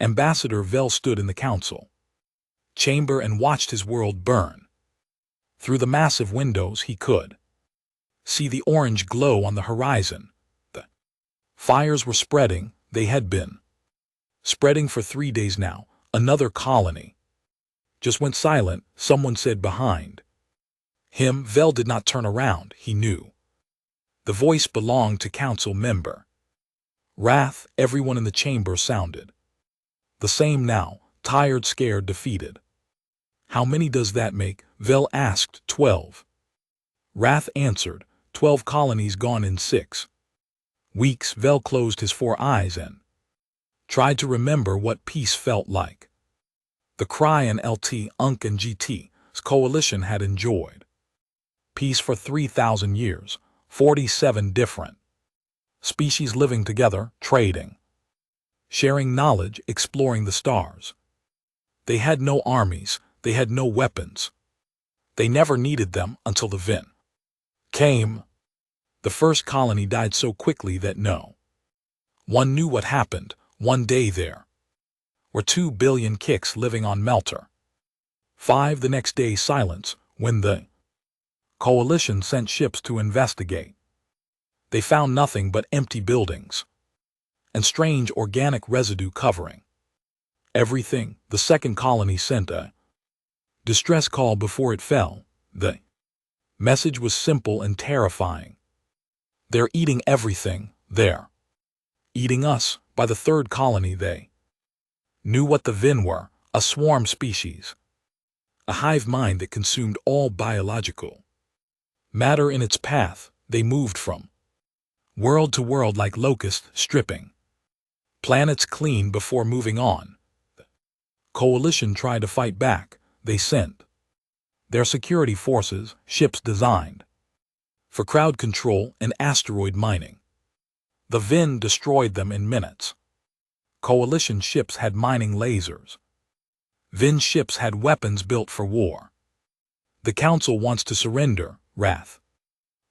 Ambassador Vel stood in the council chamber and watched his world burn. Through the massive windows he could see the orange glow on the horizon. The fires were spreading, they had been spreading for 3 days now. Another colony just went silent, someone said behind him. Vel did not turn around, he knew. The voice belonged to council member Wrath. Everyone in the chamber sounded the same now, tired, scared, defeated. How many does that make? Vel asked. 12. Wrath answered. 12 colonies gone in 6 weeks. Vel closed his 4 eyes and tried to remember what peace felt like. The Cry and LT, UNC and GT's coalition had enjoyed peace for 3,000 years, 47 different species living together, trading, sharing knowledge, exploring the stars. They had no armies, they had no weapons. They never needed them until the Vin came. The first colony died so quickly that no one knew what happened. One day there were 2 billion kicks living on Melter. 5 the next day silence when the coalition sent ships to investigate. They found nothing but empty buildings and strange organic residue covering everything. The second colony sent a distress call before it fell. The message was simple and terrifying. They're eating everything. They're eating us. By the third colony they knew what the Vin were, a swarm species, a hive mind that consumed all biological matter in its path. They moved from world to world like locusts, stripping planets clean before moving on. The coalition tried to fight back. They sent their security forces, ships designed for crowd control and asteroid mining. The Vin destroyed them in minutes. Coalition ships had mining lasers. Vin ships had weapons built for war. The council wants to surrender, Wrath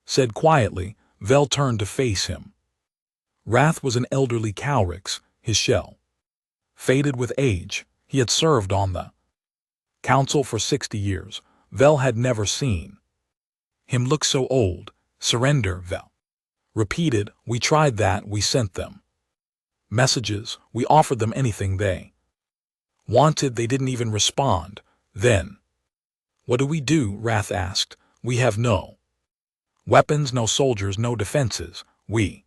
said quietly. Vel turned to face him. Wrath was an elderly Cowrix, his shell faded with age. He had served on the council for 60 years. Vel had never seen him look so old. Surrender, Vel repeated. We tried that. We sent them messages. We offered them anything they wanted. They didn't even respond. Then what do we do? Wrath asked. We have no weapons, no soldiers, no defenses. We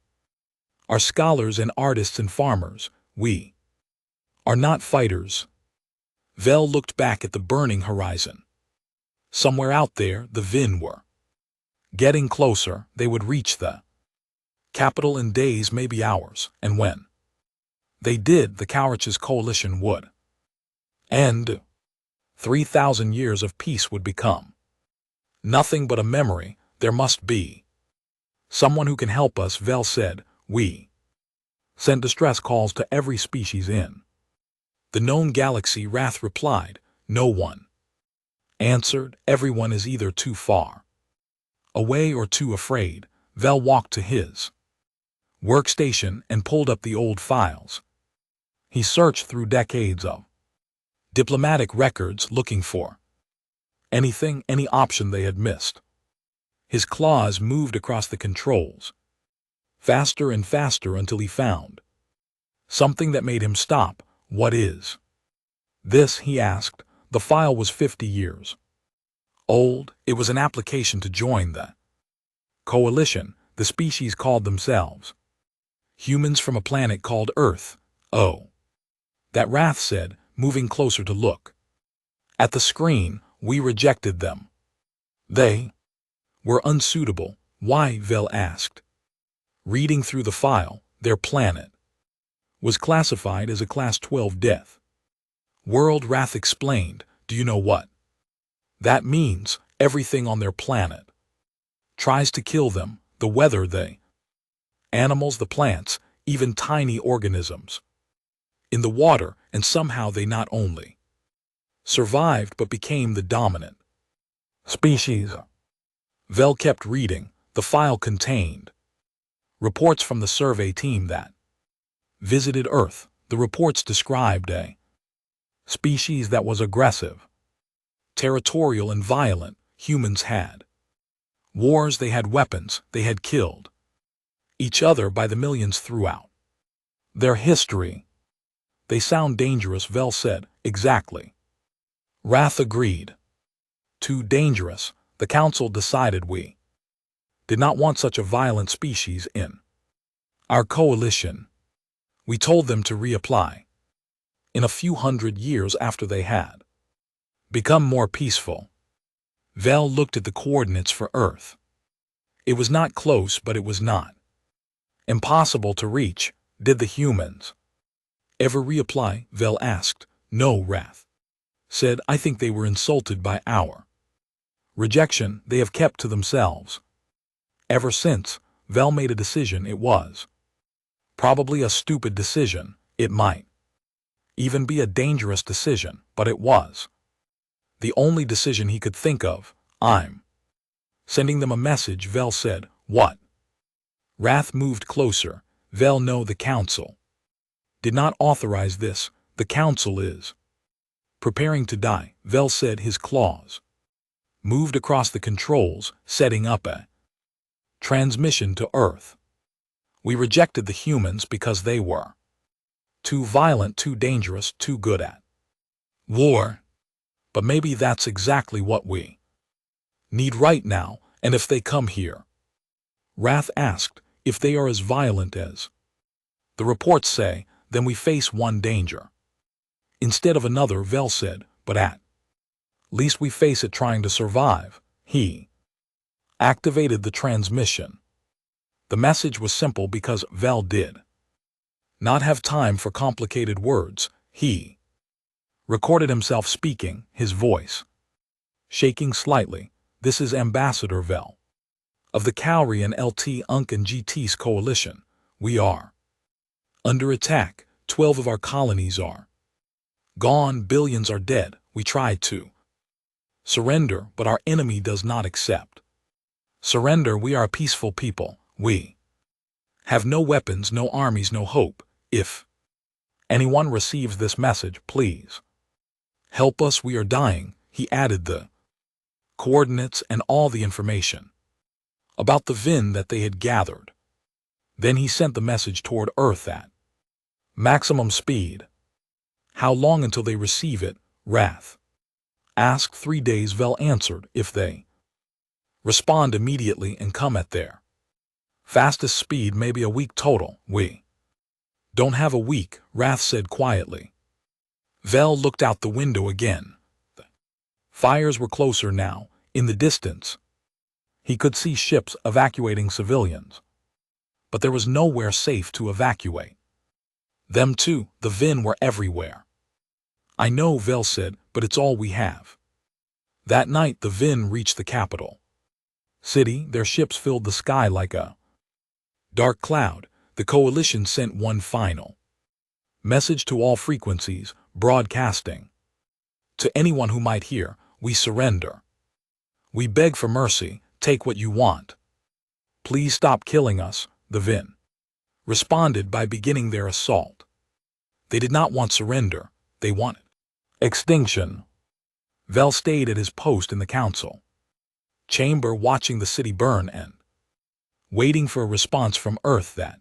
are scholars and artists and farmers. We are not fighters. Vel looked back at the burning horizon. Somewhere out there, the Vin were getting closer. They would reach the capital in days, maybe hours, and when they did, the Cowrich's coalition would end. 3,000 years of peace would become nothing but a memory. There must be someone who can help us, Vel said. We send distress calls to every species in the known galaxy. Wrath replied. No one answered. Everyone is either too far away or too afraid. Vel walked to his workstation and pulled up the old files. He searched through decades of diplomatic records looking for anything, any option they had missed. His claws moved across the controls, faster and faster until he found something that made him stop. What is this? He asked. The file was 50 years old. It was an application to join the coalition. The species called themselves humans from a planet called Earth. Oh, that, Wrath said, moving closer to look at the screen. We rejected them. They were unsuitable. Why? Vel asked. Reading through the file, their planet was classified as a Class 12 death world. Wrath explained. Do you know what that means? Everything on their planet tries to kill them. The weather, the animals, the plants, even tiny organisms in the water, and somehow they not only survived but became the dominant species. Vel kept reading. The file contained reports from the survey team that visited Earth. The reports described a species that was aggressive, territorial and violent. Humans had wars, they had weapons, they had killed each other by the millions throughout their history. They sound dangerous, Vel said. Exactly. Wrath agreed. Too dangerous. The council decided we did not want such a violent species in our coalition. We told them to reapply in a few hundred years after they had become more peaceful. Vel looked at the coordinates for Earth. It was not close, but it was not impossible to reach. Did the humans ever reapply? Vel asked. No, Wrath said. I think they were insulted by our rejection. They have kept to themselves ever since. Vel made a decision. It was probably a stupid decision. It might even be a dangerous decision, but it was the only decision he could think of. I'm sending them a message, Vel said. What? Wrath moved closer. Vel, no, the council did not authorize this. The council is preparing to die, Vel said. His claws moved across the controls, setting up a transmission to Earth. We rejected the humans because they were too violent, too dangerous, too good at war. But maybe that's exactly what we need right now. And if they come here? Wrath asked. If they are as violent as the reports say, then we face one danger instead of another, Vel said. But at least we face it trying to survive. He activated the transmission. The message was simple because Vel did not have time for complicated words. He recorded himself speaking, his voice shaking slightly. This is Ambassador Vel of the Cowrie and LT Unk and GT's coalition. We are under attack. 12 of our colonies are gone. Billions are dead. We tried to surrender, but our enemy does not accept surrender. We are a peaceful people. We have no weapons, no armies, no hope. If anyone receives this message, please help us. We are dying. He added the coordinates and all the information about the VIN that they had gathered. Then he sent the message toward Earth at maximum speed. How long until they receive it? Wrath asked. 3 days, Vel answered. If they respond immediately and come at their fastest speed, maybe a week total. We don't have a week, Wrath said quietly. Vel looked out the window again. The fires were closer now. In the distance, he could see ships evacuating civilians. But there was nowhere safe to evacuate them to. The VIN were everywhere. I know, Vel said, but it's all we have. That night the VIN reached the capital city. Their ships filled the sky like a dark cloud. The coalition sent one final message to all frequencies, broadcasting to anyone who might hear. We surrender. We beg for mercy. Take what you want. Please stop killing us. The VIN responded by beginning their assault. They did not want surrender. They wanted extinction. Vel stayed at his post in the council chamber, watching the city burn and waiting for a response from Earth that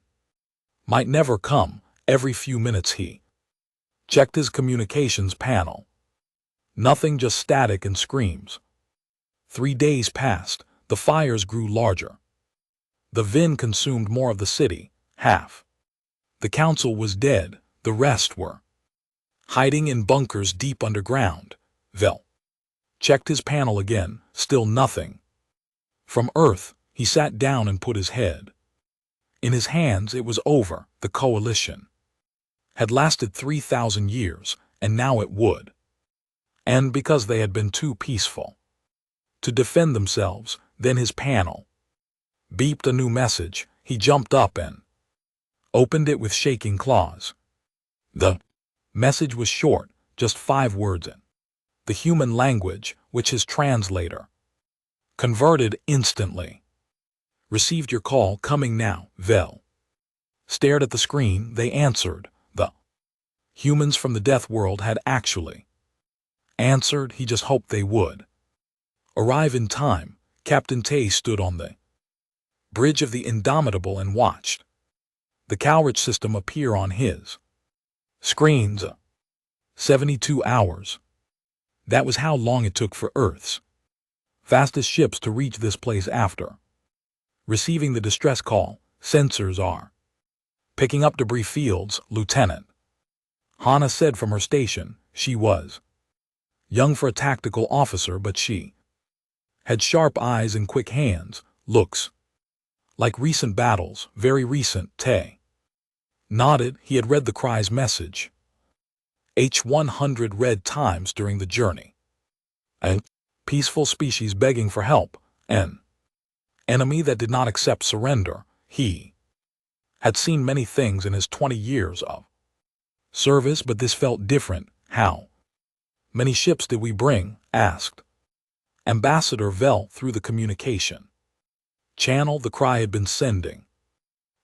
might never come. Every few minutes he checked his communications panel. Nothing, just static and screams. 3 days passed. The fires grew larger. The VIN consumed more of the city. Half the council was dead. The rest were hiding in bunkers deep underground. Vel checked his panel again. Still nothing from Earth. He sat down and put his head in his hands. It was over. The coalition had lasted 3,000 years, and now it would end because they had been too peaceful to defend themselves. Then his panel beeped a new message. He jumped up and opened it with shaking claws. The message was short, just 5 words in the human language, which his translator converted instantly. Received your call, coming now. Vel stared at the screen. They answered. The Humans from the Death World had actually answered. He just hoped they would arrive in time. Captain Tay stood on the bridge of the Indomitable and watched the Cowrich system appear on his screens. 72 hours. That was how long it took for Earth's fastest ships to reach this place after receiving the distress call. Sensors are picking up debris fields, Lieutenant Hana said from her station. She was young for a tactical officer, but she had sharp eyes and quick hands. Looks like recent battles, very recent. Tay nodded. He had read the Cry's message. H-100 read times during the journey. A peaceful species begging for help, an enemy that did not accept surrender. He had seen many things in his 20 years of service, but this felt different. How many ships did we bring? Asked Ambassador Vell through the communication channel. The Cry had been sending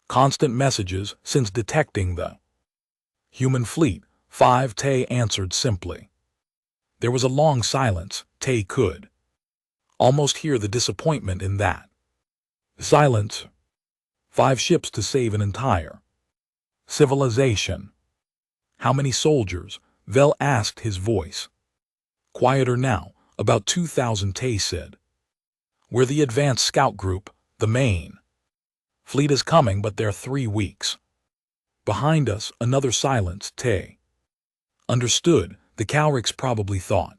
constant messages since detecting the human fleet. 5. Tay answered simply. There was a long silence. Tay could almost hear the disappointment in that silence. 5 ships to save an entire civilization. How many soldiers? Vell asked, his voice quieter now. About 2,000, Tay said. We're the advanced scout group. The main fleet is coming, but they're 3 weeks behind us. Another silence. Tay understood. The Cowrics probably thought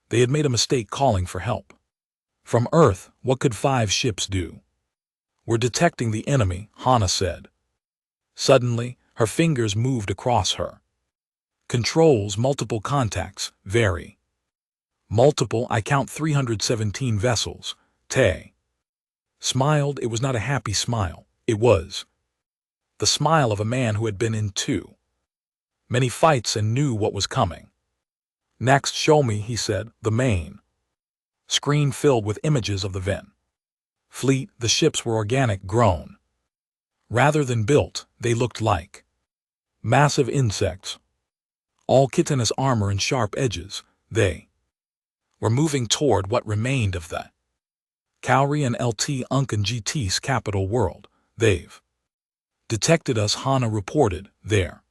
they had made a mistake calling for help from Earth. What could 5 ships do? We're detecting the enemy, Hana said. Suddenly, her fingers moved across her controls. Multiple contacts. Very multiple. I count 317 vessels. Tay smiled. It was not a happy smile. It was the smile of a man who had been in too many fights and knew what was coming. Next, show me, he said. The main screen filled with images of the Ven fleet. The ships were organic grown. Rather than built, they looked like massive insects, all chitinous armor and sharp edges. They were moving toward what remained of the Cowrie and LT Uncan GT's capital world. They've detected us, Hana reported. They're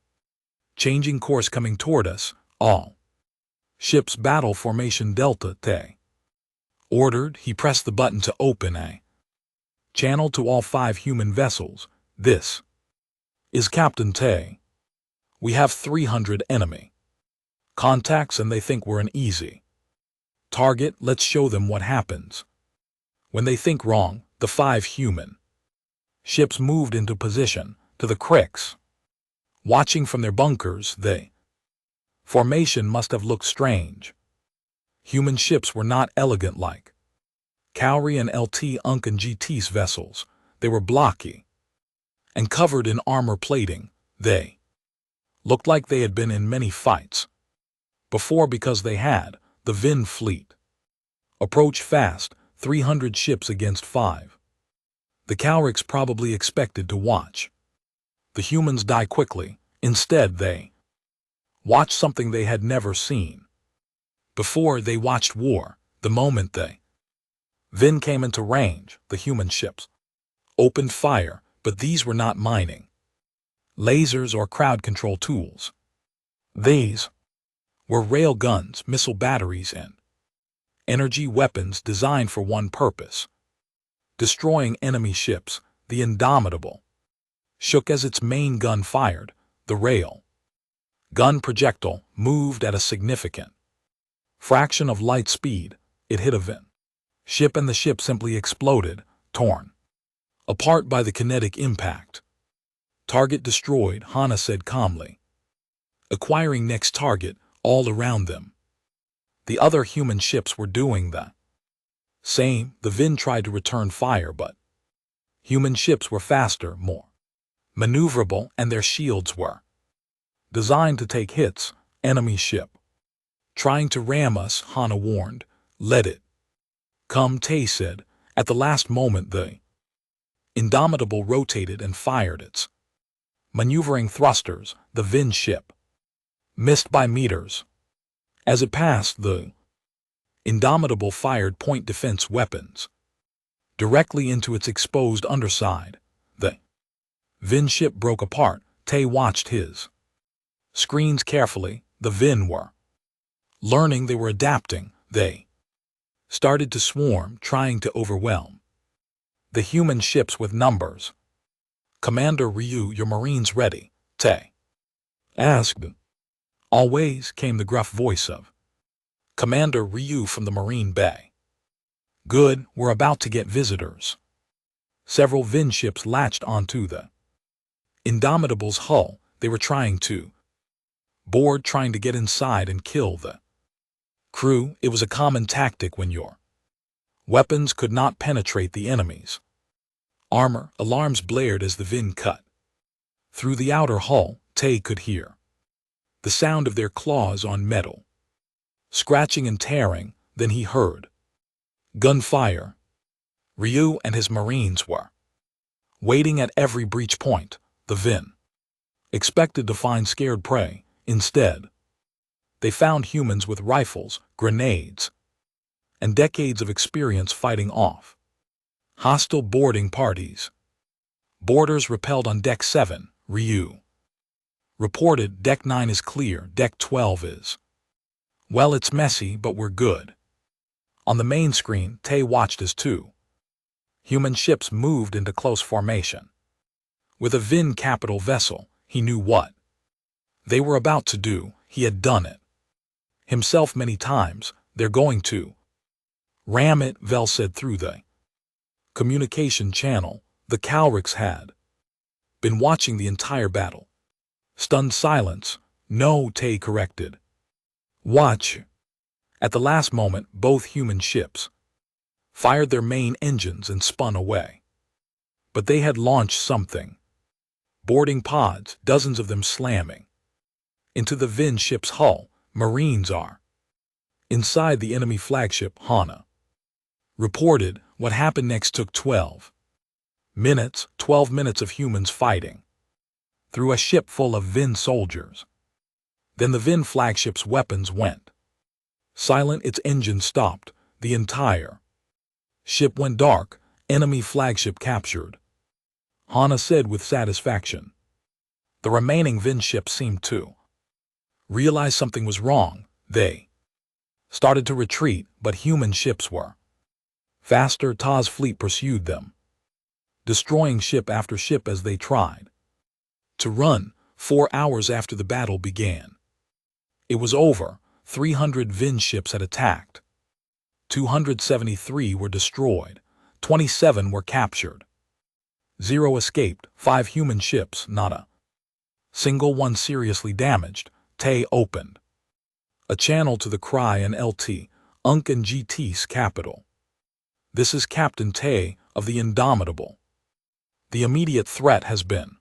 changing course, coming toward us. All ships battle formation Delta. Tay ordered. He pressed the button to open a channel to all 5 human vessels. This is Captain Tay. We have 300 enemy contacts and they think we're an easy target. Let's show them what happens when they think wrong. The 5 human ships moved into position to the Cricks, watching from their bunkers. The formation must have looked strange. Human ships were not elegant like Cowrie and LT Uncan GT's vessels. They were blocky and covered in armor plating. They looked like they had been in many fights before, because they had. The Vin fleet approached fast. 300 ships against 5. The Cowricks probably expected to watch the humans die quickly. Instead, they watched something they had never seen before. They watched war. The moment the Vin came into range, the human ships opened fire, but these were not mining lasers or crowd control tools. These were rail guns, missile batteries, and energy weapons designed for one purpose: destroying enemy ships. The Indomitable shook as its main gun fired. The rail gun projectile moved at a significant fraction of light speed. It hit a Vin ship and the ship simply exploded, torn apart by the kinetic impact. Target destroyed, Hana said calmly. Acquiring next target. All around them, the other human ships were doing the same. The Vin tried to return fire, but human ships were faster, more maneuverable, and their shields were designed to take hits. Enemy ship trying to ram us, Hana warned. Let it come, Tay said. At the last moment, the Indomitable rotated and fired its maneuvering thrusters. The Vin ship missed by meters. As it passed, the Indomitable fired point defense weapons directly into its exposed underside. The Vin ship broke apart. Tay watched his screens carefully. The Vin were learning, they were adapting. They started to swarm, trying to overwhelm the human ships with numbers. "Commander Ryu, your Marines ready?" Tay asked. "Always," came the gruff voice of Commander Ryu from the Marine Bay. "Good, we're about to get visitors." Several Vin ships latched onto the Indomitable's hull. They were trying to board, trying to get inside and kill the crew. It was a common tactic when your weapons could not penetrate the enemy's armor. Alarms blared as the Vin cut through the outer hull. Tay could hear the sound of their claws on metal, scratching and tearing. Then he heard gunfire. Ryu and his Marines were waiting at every breach point. The Vin expected to find scared prey. Instead, they found humans with rifles, grenades, and decades of experience fighting off hostile boarding parties. Boarders repelled on Deck 7, Ryu reported. Deck 9 is clear. Deck 12 is, well, it's messy, but we're good. On the main screen, Tay watched as two human ships moved into close formation. With a Vin capital vessel, he knew what they were about to do. He had done it himself many times. "They're going to ram it," Vel said through the communication channel. The Calrix had been watching the entire battle. Stunned silence. "No," Tay corrected. "Watch." At the last moment, both human ships fired their main engines and spun away. But they had launched something. Boarding pods, dozens of them slamming into the Vin ship's hull. Marines are inside the enemy flagship, Hana reported. What happened next took 12 minutes. 12 minutes of humans fighting through a ship full of Vin soldiers. Then the Vin flagship's weapons went silent. Its engine stopped. The entire ship went dark. "Enemy flagship captured," Hana said with satisfaction. The remaining Vin ships seemed to realize something was wrong. They started to retreat, but human ships were faster. Ta's fleet pursued them, destroying ship after ship as they tried to run. 4 hours after the battle began, it was over. 300 Vin ships had attacked. 273 were destroyed. 27 were captured. 0 escaped. 5 human ships, not a single one seriously damaged. Tay opened a channel to the Cry and LT, Unk and GT's capital. "This is Captain Tay of the Indomitable. The immediate threat has been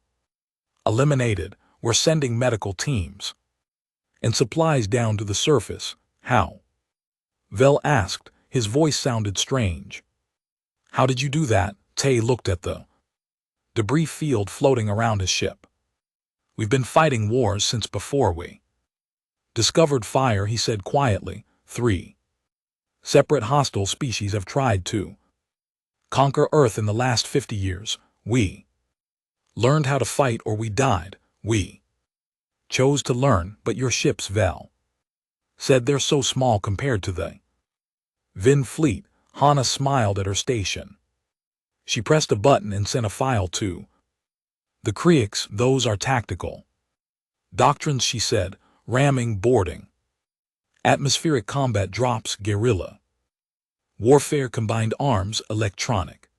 eliminated. We're sending medical teams and supplies down to the surface." "How?" Vel asked. His voice sounded strange. "How did you do that?" Tay looked at the debris field floating around his ship. "We've been fighting wars since before we discovered fire," he said quietly. 3 separate hostile species have tried to conquer Earth in the last 50 years. We learned how to fight or we died. We chose to learn, but your ships, Vel said, they're so small compared to the Vin fleet. Hana smiled at her station. She pressed a button and sent a file to the Creeks. "Those are tactical doctrines," she said. "Ramming, boarding, atmospheric combat drops, guerrilla warfare, combined arms, electronic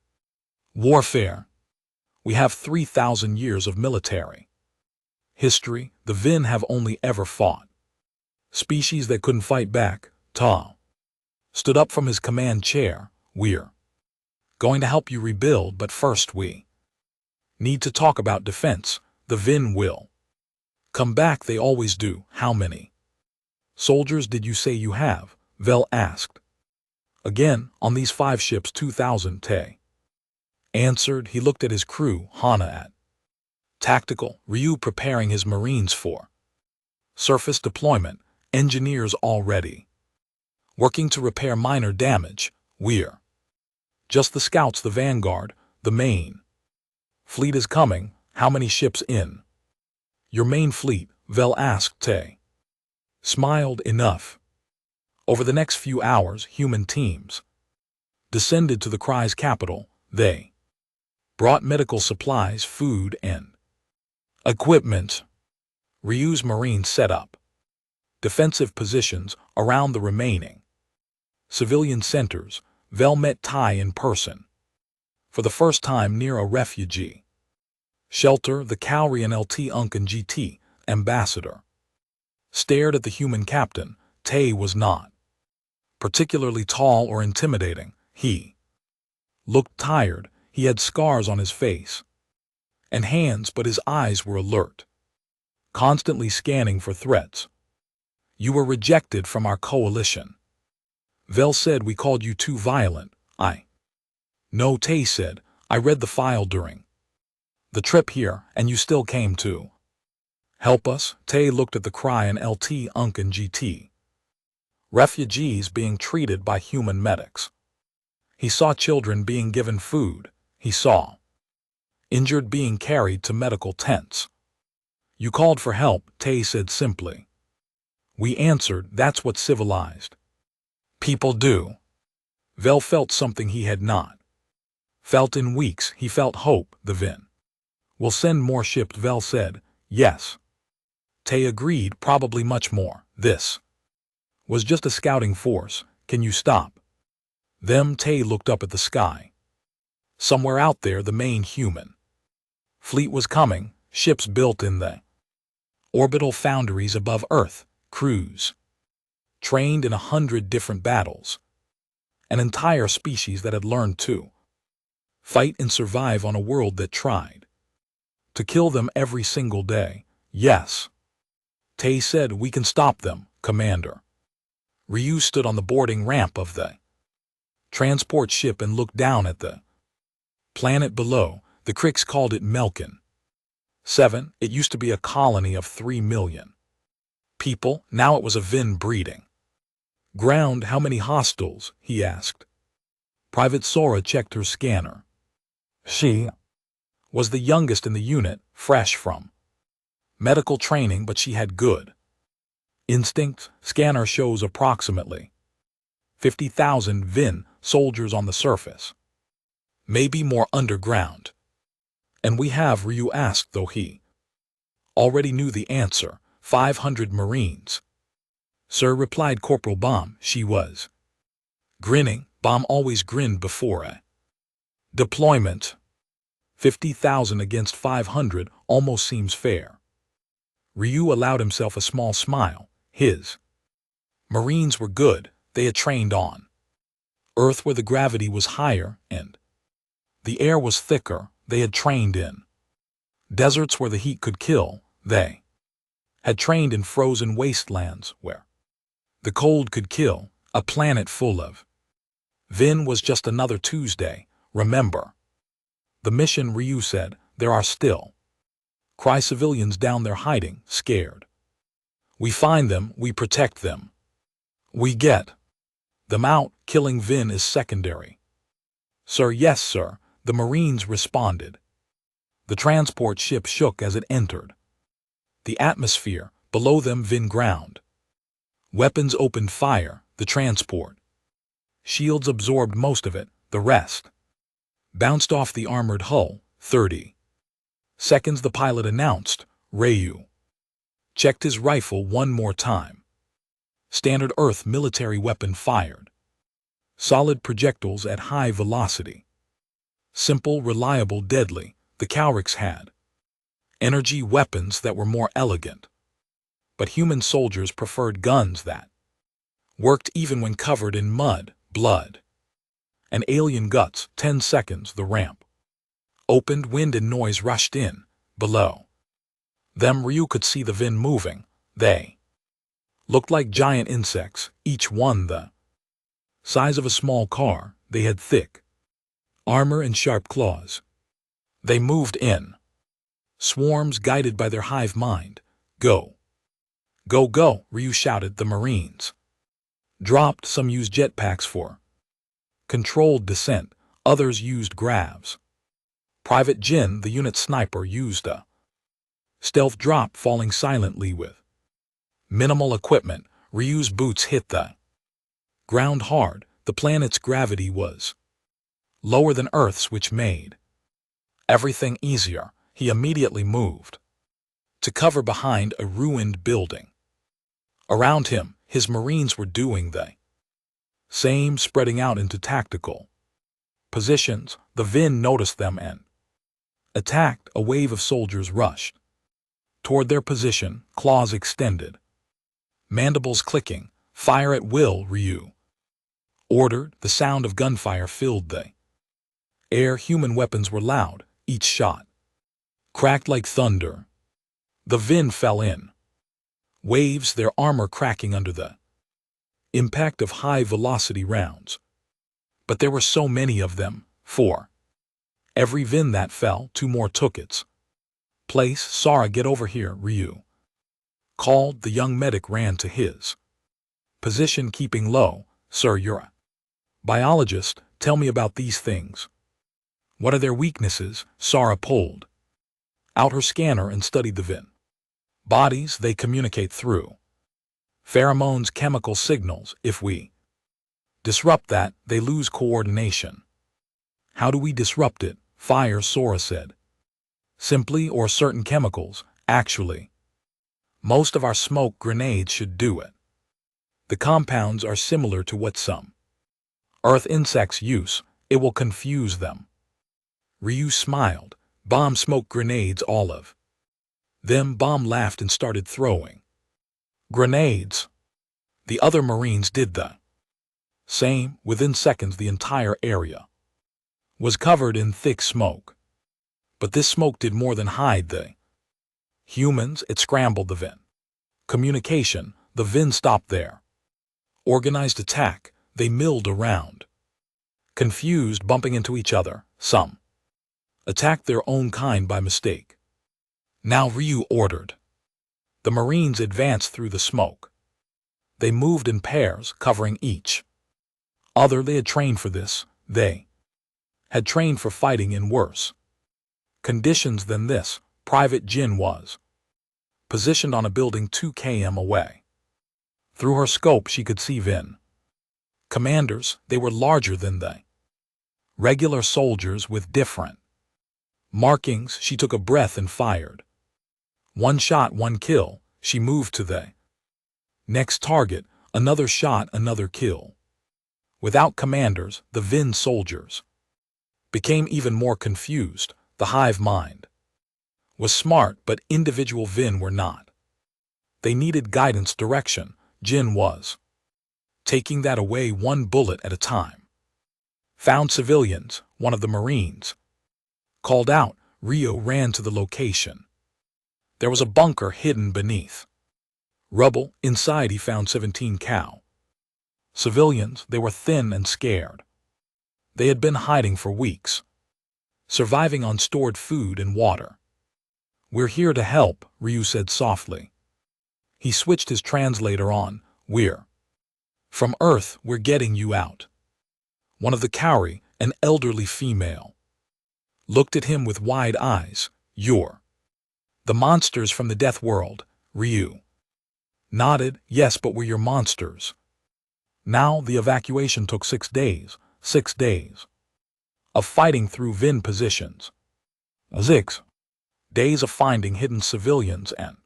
warfare. We have 3,000 years of military history. The Vin have only ever fought species that couldn't fight back." Ta stood up from his command chair. "We're going to help you rebuild, but first we need to talk about defense. The Vin will come back. They always do." "How many soldiers did you say you have?" Vel asked. "Again, on these 5 ships, 2,000, Tay answered. He looked at his crew. Hana at tactical, Ryu preparing his Marines for Surface deployment, engineers already. Working to repair minor damage, we're. Just the scouts, the vanguard, the main. Fleet is coming, how many ships in? Your main fleet, Vel asked Tay. Smiled enough. Over the next few hours, human teams descended to the Cry's capital. They brought medical supplies, food, and equipment. Ryu's Marines set up defensive positions around the remaining civilian centers. Vel met Tai in person. For the first time near a refugee shelter, the Calrian LT Uncan GT ambassador stared at the human captain. Tai was not particularly tall or intimidating. He looked tired. He had scars on his face and hands, but his eyes were alert, constantly scanning for threats. You were rejected from our coalition. Vel said we called you too violent. No, Tai said. I read the file during the trip here, and you still came to help us. Tai looked at the Cry and LT Uncan GT. Refugees being treated by human medics. He saw children being given food. He saw injured being carried to medical tents. You called for help, Tai said simply. We answered, that's what civilized people do. Vel felt something he had not felt in weeks. He felt hope. The Vin will send more ships, Vel said. Yes. Tai agreed, probably much more. This was just a scouting force. Can you stop them? Tai looked up at the sky. Somewhere out there, the main human fleet was coming, ships built in the orbital foundries above Earth, crews trained in 100 different battles, an entire species that had learned to fight and survive on a world that tried to kill them every single day. Yes. Tai said, we can stop them, Commander. Ryu stood on the boarding ramp of the transport ship and looked down at the planet below. The Cricks called it Melkin 7. It used to be a colony of 3 million people. Now it was a Vin breeding ground. How many hostiles? He asked. Private Sora checked her scanner. She was the youngest in the unit, fresh from medical training, but she had good instinct. Scanner shows approximately 50,000 Vin soldiers on the surface, maybe more underground. And we have, Ryu asked, though he already knew the answer. 500 Marines. Sir, replied Corporal Bomb. She was grinning. Bomb always grinned before a deployment. 50,000 against 500 almost seems fair. Ryu allowed himself a small smile. His Marines were good. They had trained on Earth where the gravity was higher and the air was thicker. They had trained in deserts where the heat could kill. They had trained in frozen wastelands where the cold could kill. A planet full of Vin was just another Tuesday. Remember the mission, Ryu said. There are still Cry civilians down there hiding, scared. We find them, we protect them. We get them out. Killing Vin is secondary. Sir, yes, sir, the Marines responded. The transport ship shook as it entered the atmosphere. Below them, Vin ground. Weapons opened fire. The transport shields absorbed most of it. The rest bounced off the armored hull. 30 seconds, the pilot announced. Ryu checked his rifle one more time. Standard Earth military weapon fired. Solid projectiles at high velocity. Simple, reliable, deadly. The Cowricks had energy weapons that were more elegant. But human soldiers preferred guns that worked even when covered in mud, blood, and alien guts. 10 seconds, the ramp opened. Wind and noise rushed in. Below them, Ryu could see the Vin moving. They looked like giant insects, each one the size of a small car. They had thick armor and sharp claws. They moved in swarms, guided by their hive mind. Go. Go, go, Ryu shouted. The Marines dropped. Some used jetpacks for controlled descent, others used gravs. Private Jin, the unit sniper, used a stealth drop, falling silently with minimal equipment. Ryu's boots hit the ground hard. The planet's gravity was lower than Earth's, which made everything easier. He immediately moved to cover behind a ruined building. Around him, his Marines were doing the same, spreading out into tactical positions. The Vin noticed them and attacked. A wave of soldiers rushed toward their position, claws extended, mandibles clicking. Fire at will, Ryu ordered. The sound of gunfire filled the air. Human weapons were loud. Each shot cracked like thunder. The Vin fell in waves, their armor cracking under the impact of high-velocity rounds. But there were so many of them. For every Vin that fell, two more took its place. Sara, get over here, Ryu called. The young medic ran to his position, keeping low. Sir, you're a biologist. Tell me about these things. What are their weaknesses? Sara pulled out her scanner and studied the Vin bodies. They communicate through pheromones, chemical signals. If we disrupt that, they lose coordination. How do we disrupt it? Fire, Sora said. Simply, or certain chemicals. Actually, most of our smoke grenades should do it. The compounds are similar to what some Earth insects use. It will confuse them. Ryu smiled. Bomb smoke grenades, all of them. Bomb laughed and started throwing grenades. The other Marines did the same. Within seconds, the entire area was covered in thick smoke. But this smoke did more than hide the humans. It scrambled the Vin communication. The Vin stopped their organized attack. They milled around, confused, bumping into each other. Some attacked their own kind by mistake. Now, Ryu ordered. The Marines advanced through the smoke. They moved in pairs, covering each other. They had trained for this. They had trained for fighting in worse conditions than this. Private Jin was positioned on a building 2 km away. Through her scope, she could see Vin commanders. They were larger than the regular soldiers with different markings. She took a breath and fired. One shot, one kill. She moved to the next target. Another shot, another kill. Without commanders, the Vin soldiers became even more confused. The hive mind was smart, but individual Vin were not. They needed guidance, direction. Jin was taking that away, one bullet at a time. Found civilians, one of the Marines called out. Ryo ran to the location. There was a bunker hidden beneath rubble. Inside, he found 17 cow civilians. They were thin and scared. They had been hiding for weeks, surviving on stored food and water. We're here to help, Ryu said softly. He switched his translator on. We're from Earth. We're getting you out. One of the Kauri, an elderly female, looked at him with wide eyes. You're the monsters from the Death World. Ryu nodded. Yes, but we're your monsters. Now, the evacuation took 6 days. 6 days of fighting through Vin positions. 6 days of finding hidden civilians and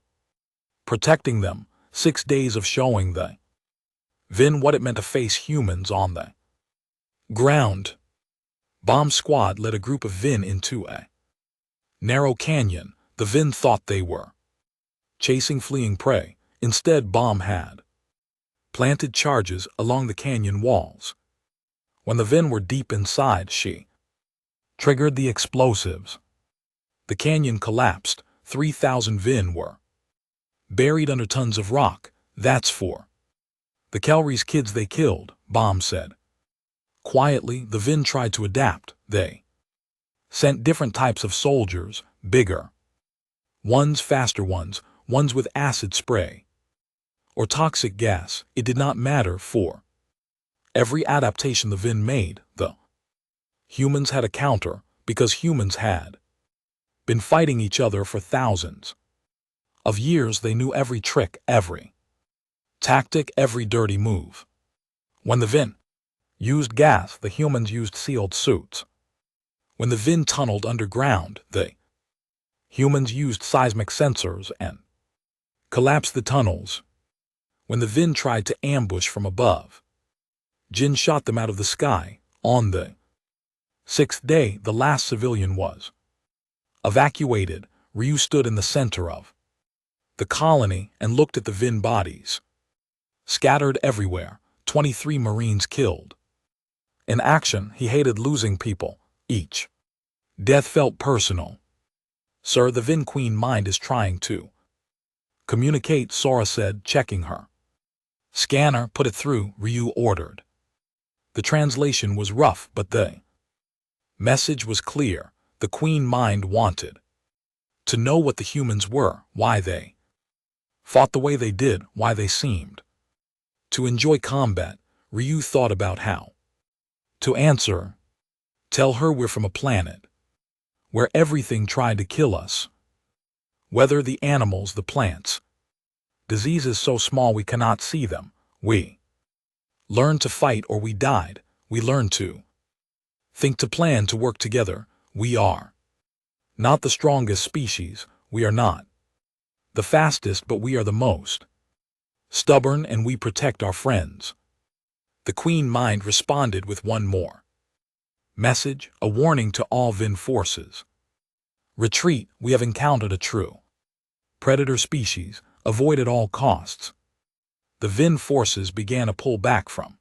protecting them. 6 days of showing the Vin what it meant to face humans on the ground. Bomb Squad led a group of Vin into a narrow canyon. The Vin thought they were chasing fleeing prey. Instead, Bomb had planted charges along the canyon walls. When the Vin were deep inside, she triggered the explosives. The canyon collapsed. 3,000 Vin were buried under tons of rock. That's for the Kelry's kids they killed, Bomb said. Quietly, the Vin tried to adapt. They sent different types of soldiers, bigger ones, faster ones, ones with acid spray. or toxic gas, it did not matter for every adaptation the Vin made, the humans had a counter because humans had been fighting each other for thousands of years. They knew every trick, every tactic, every dirty move. When the Vin used gas, the humans used sealed suits. When the Vin tunneled underground, the humans used seismic sensors and collapsed the tunnels. When the Vin tried to ambush from above, Jin shot them out of the sky. On the sixth day, the last civilian was evacuated. Ryu stood in the center of the colony and looked at the Vin bodies scattered everywhere. 23 Marines killed. In action, he hated losing people. Each death felt personal. Sir, the Vin Queen mind is trying to communicate, Sora said, checking her scanner. Put it through, Ryu ordered. The translation was rough, but the message was clear. The Queen mind wanted to know what the humans were, why they fought the way they did, why they seemed to enjoy combat. Ryu thought about how to answer. Tell her we're from a planet where everything tried to kill us. Whether the animals, the plants, diseases so small we cannot see them. We learned to fight or we died. We learned to think, to plan, to work together. We are not the strongest species. We are not the fastest, but we are the most stubborn, and we protect our friends. The Queen mind responded with one more message, a warning to all Vin forces. Retreat, we have encountered a true predator species. Avoid at all costs. The Vin forces began a pull back from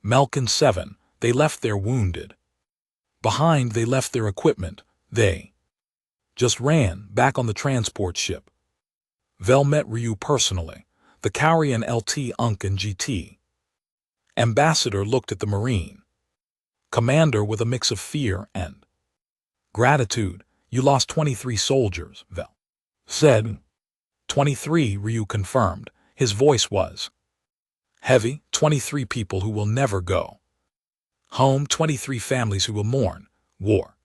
Melkin 7. They left their wounded behind. They left their equipment. They just ran back on the transport ship. Vel met Ryu personally. The Kaurian LT Unk and GT ambassador looked at the Marine commander with a mix of fear and gratitude. You lost 23 soldiers, Vel said. 23, Ryu confirmed. His voice was heavy. 23 people who will never go home. 23 families who will mourn. War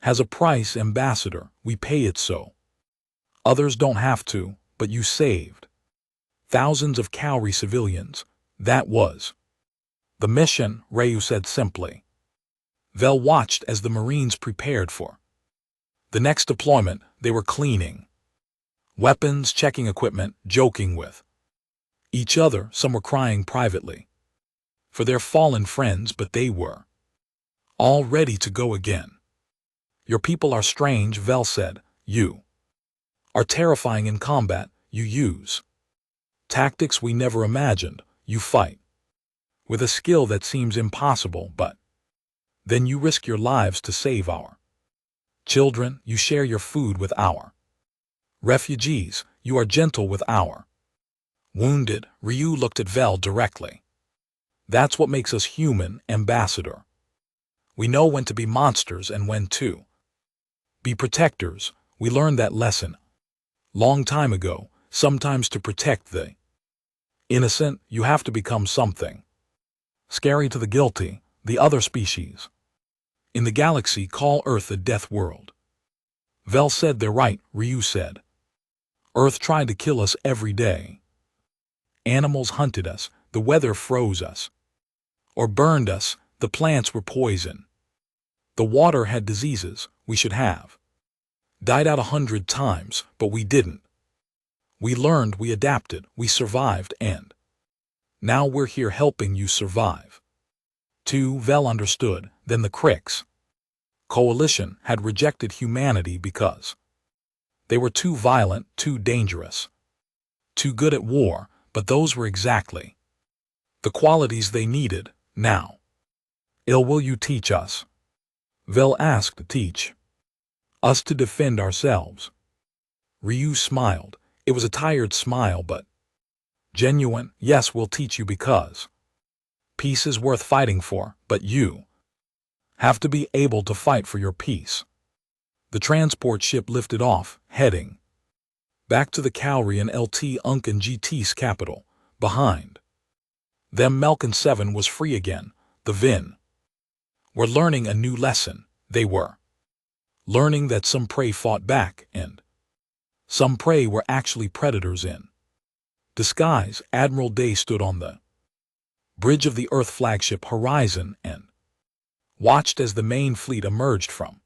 has a price, ambassador. We pay it so others don't have to, but you saved thousands of Kauri civilians. That was the mission, Ryu said simply. Vel watched as the Marines prepared for the next deployment. They were cleaning weapons, checking equipment, joking with each other. Some were crying privately for their fallen friends, but they were all ready to go again. Your people are strange, Vel said. You are terrifying in combat. You use tactics we never imagined. You fight with a skill that seems impossible, but then you risk your lives to save our children. You share your food with our refugees. You are gentle with our wounded. Ryu looked at Vel directly. That's what makes us human, ambassador. We know when to be monsters and when to be protectors. We learned that lesson long time ago. Sometimes to protect the innocent, you have to become something scary to the guilty, the other species in the galaxy call Earth a death world. Vel said. They're right, Ryu said. Earth tried to kill us every day. Animals hunted us, the weather froze us or burned us, the plants were poison. The water had diseases. We should have died out 100 times, but we didn't. We learned, we adapted, we survived, and now we're here helping you survive. 2. Vel understood. Then the Crix coalition had rejected humanity because they were too violent, too dangerous, too good at war, but those were exactly the qualities they needed. Now, will you teach us? Vel asked. Teach us to defend ourselves. Ryu smiled. It was a tired smile, but genuine. Yes, we'll teach you because peace is worth fighting for, but you have to be able to fight for your peace. The transport ship lifted off, heading Back to the Cowrie and LT Unk and GT's capital, behind them Melkin 7 was free again, the Vin were learning a new lesson. They were learning that some prey fought back, and some prey were actually predators in disguise. Admiral Day stood on the bridge of the Earth flagship Horizon and watched as the main fleet emerged from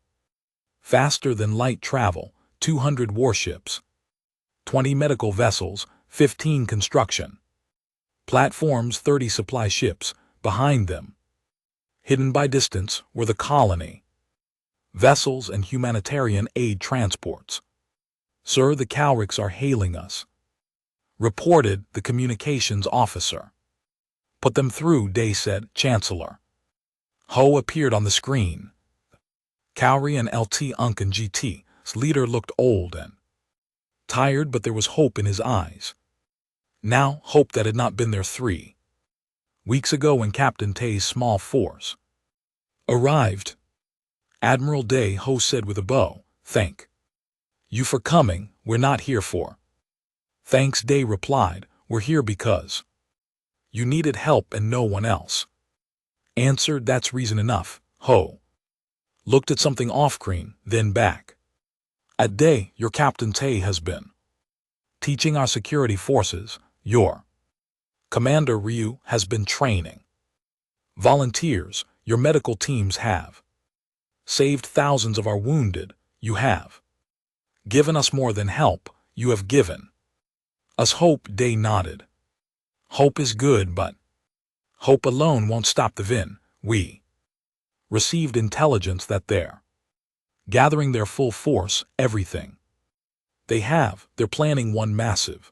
faster-than-light travel, 200 warships, 20 medical vessels, 15 construction platforms, 30 supply ships. Behind them, hidden by distance, were the colony vessels and humanitarian aid transports. "Sir, the Cowricks are hailing us," reported the communications officer. "Put them through," Day said. Chancellor Ho appeared on the screen. Cowrie and LT Unk and GT's leader looked old and tired, but there was hope in his eyes. Now, hope that had not been there 3 weeks ago when Captain Tay's small force arrived. Admiral Day, Ho said with a bow, "Thank you for coming. We're not here for thanks," Day replied. "We're here because you needed help and no one else answered." "That's reason enough." Ho looked at something off-screen, then back at Day. "Your Captain Tay has been teaching our security forces. Your Commander Ryu has been training volunteers. Your medical teams have saved thousands of our wounded. You have given us more than help. You have given us hope." Day nodded. "Hope is good, but hope alone won't stop the Vin. We received intelligence that they're gathering their full force, everything they have. They're planning one massive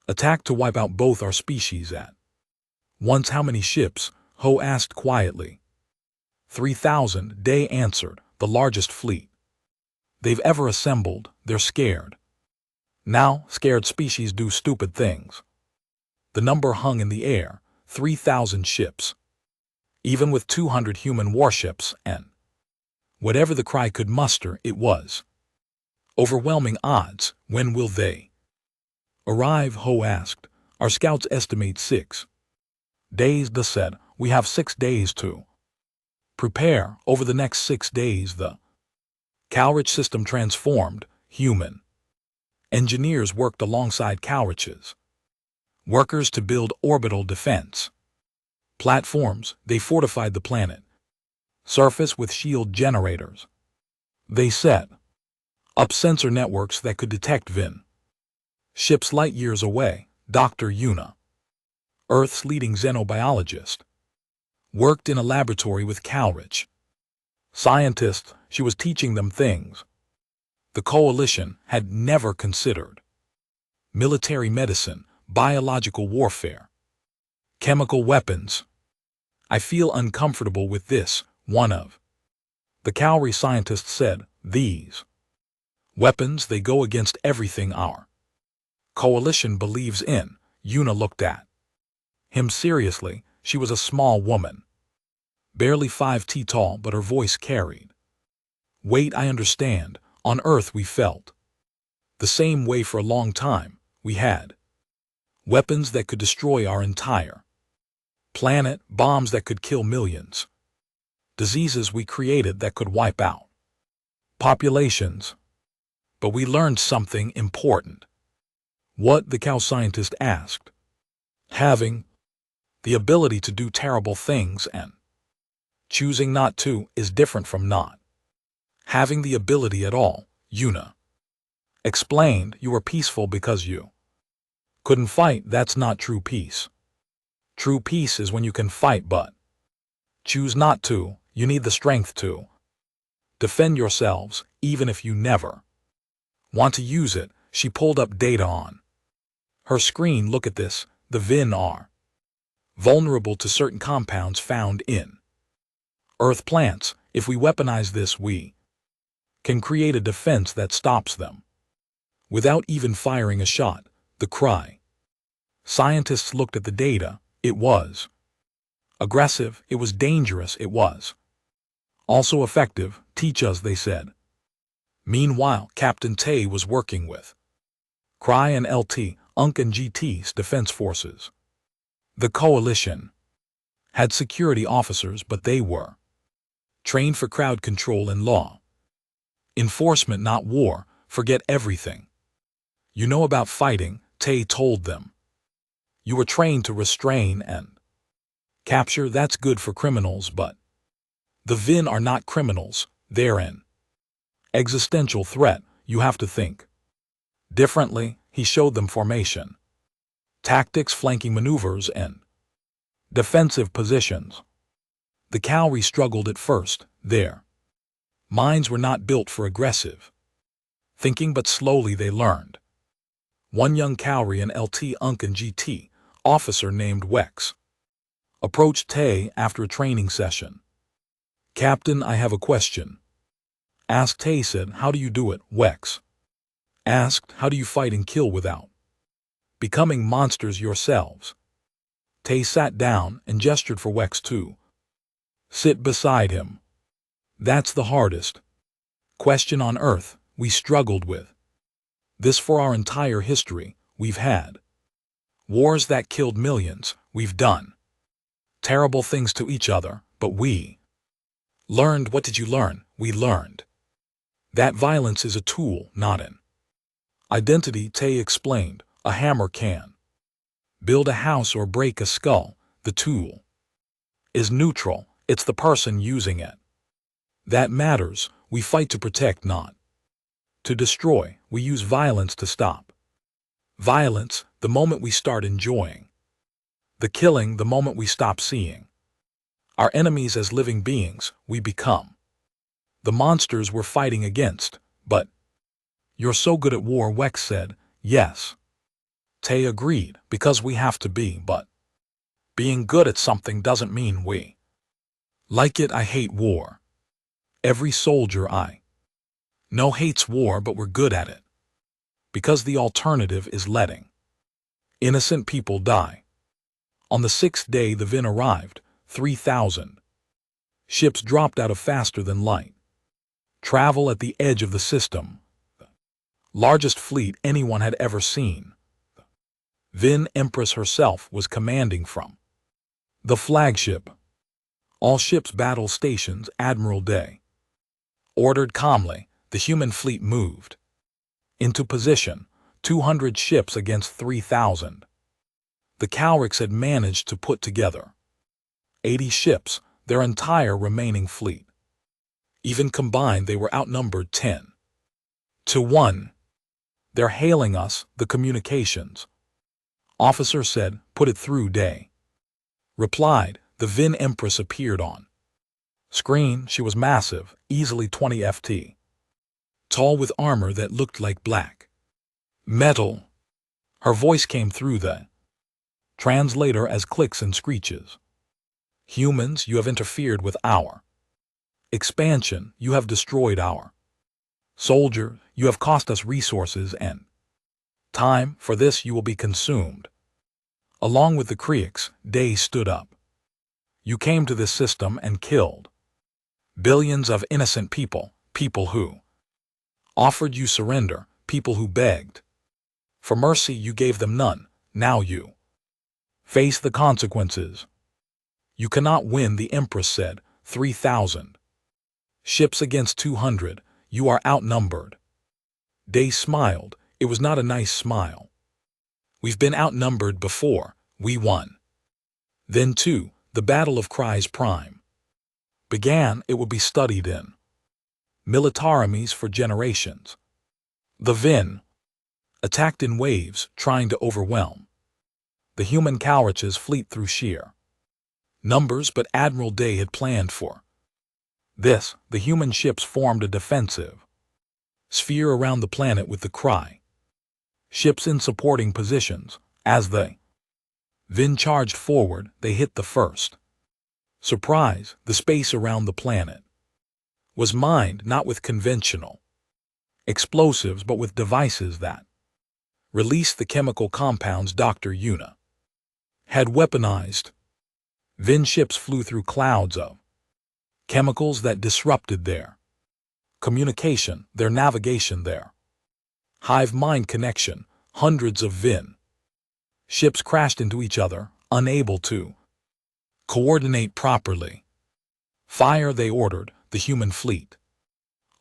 attack to wipe out both our species at once." "How many ships?" Ho asked quietly. 3,000, Day answered. "The largest fleet they've ever assembled." "They're scared now." "Scared species do stupid things." The number hung in the air. 3,000 ships, even with 200 human warships, and whatever the cry could muster, it was overwhelming odds. "When will they arrive?" Ho asked. "Our scouts estimate 6 days." They said, "We have 6 days to prepare." Over the next 6 days, the Cowrich system transformed. Human engineers worked alongside Cowrich's workers to build orbital defense platforms. They fortified the planet surface with shield generators. They set up sensor networks that could detect Vin ships light years away. Dr. Yuna, Earth's leading xenobiologist, worked in a laboratory with Cowrich scientists. She was teaching them things the Coalition had never considered: military medicine, biological warfare, chemical weapons. "I feel uncomfortable with this," one of the Cowrie scientists said. "These weapons, they go against everything our Coalition believes in." Yuna looked at him seriously. She was a small woman, barely 5 feet tall, but her voice carried weight. "I understand. On Earth we felt the same way for a long time. We had weapons that could destroy our entire planet, bombs that could kill millions, diseases we created that could wipe out populations. But we learned something important." "What?" the cow scientist asked. "Having the ability to do terrible things and choosing not to is different from not having the ability at all," Yuna explained. "You were peaceful because you couldn't fight. That's not true peace. True peace is when you can fight but choose not to. You need the strength to defend yourselves, even if you never want to use it." She pulled up data on her screen. "Look at this. The Vin are vulnerable to certain compounds found in Earth plants. If we weaponize this, we can create a defense that stops them without even firing a shot." The cry scientists looked at the data. It was aggressive. It was dangerous. It was also effective. "Teach us," they said. Meanwhile, Captain Tay was working with Cry and LT, UNC and GT's defense forces. The coalition had security officers, but they were trained for crowd control and law enforcement, not war. Forget everything you know about fighting, Tay told them. You were trained to restrain and capture. That's good for criminals, but the Vin are not criminals. They're an existential threat. You have to think differently. He showed them formation, tactics, flanking maneuvers, and defensive positions. The cavalry struggled at first. Their minds were not built for aggressive thinking, but slowly they learned. One young cavalry, an LT UNC and GT officer named Wex, approached Tay after a training session. Captain, I have a question. Asked. Tay said, how do you do it? Wex asked, how do you fight and kill without becoming monsters yourselves? Tay sat down and gestured for Wex to sit beside him. That's the hardest question on earth. We struggled with this for our entire history. We've had wars that killed millions. We've done terrible things to each other, but we learned. What did you learn? We learned that violence is a tool, not an identity. Tay explained. A hammer can build a house or break a skull. The tool is neutral. It's the person using it that matters. We fight to protect, not to destroy. We use violence to stop violence. The moment we start enjoying the killing, the moment we stop seeing our enemies as living beings, we become the monsters we're fighting against. But you're so good at war, Wex said. Yes, Tay agreed, because we have to be, but being good at something doesn't mean we like it. I hate war. Every soldier I know hates war, but we're good at it because the alternative is letting innocent people die. On the 6th day the Vin arrived. 3,000 ships dropped out of faster than light travel at the edge of the system, the largest fleet anyone had ever seen. The Vin Empress herself was commanding from the flagship. All ships battle stations. Admiral Day ordered calmly. The human fleet moved into position. 200 ships against 3,000. The Calrics had managed to put together 80 ships, their entire remaining fleet. Even combined, they were outnumbered 10 to 1. They're hailing us, the communications officer said. Put it through, Day replied. The Vin Empress appeared on screen. She was massive, easily 20 ft tall, with armor that looked like black metal. Her voice came through the translator as clicks and screeches. Humans, you have interfered with our expansion. You have destroyed our soldier. You have cost us resources and time. For this you will be consumed along with the Creeks. Day stood up. You came to this system and killed billions of innocent people, people who offered you surrender, people who begged for mercy. You gave them none. Now you face the consequences. You cannot win, the Empress said. 3,000 ships against 200. You are outnumbered. Day smiled. It was not a nice smile. We've been outnumbered before. We won. Then too, the Battle of Cries Prime began. It would be studied in militarities for generations. The Vin attacked in waves, trying to overwhelm the human Calrich's fleet through sheer numbers, but Admiral Day had planned for this. The human ships formed a defensive sphere around the planet with the Cry ships in supporting positions. As the Vin charged forward, they hit the first surprise. The space around the planet was mined not with conventional explosives, but with devices that released the chemical compounds Dr. Yuna had weaponized. Vin ships flew through clouds of chemicals that disrupted their communication, their navigation, their hive mind connection. Hundreds of Vin ships crashed into each other, unable to coordinate properly. Fire, they ordered. The human fleet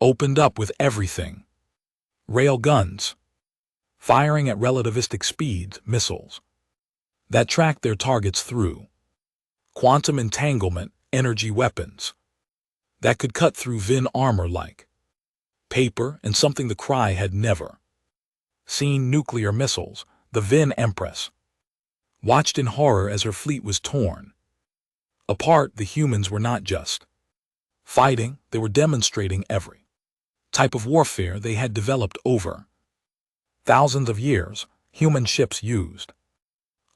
opened up with everything. Rail guns, firing at relativistic speeds, missiles that tracked their targets through quantum entanglement, energy weapons that could cut through Vin armor like paper, and something the Cry had never seen, nuclear missiles. The Vin Empress watched in horror as her fleet was torn apart. The humans were not just fighting, they were demonstrating every type of warfare they had developed over thousands of years. Human ships used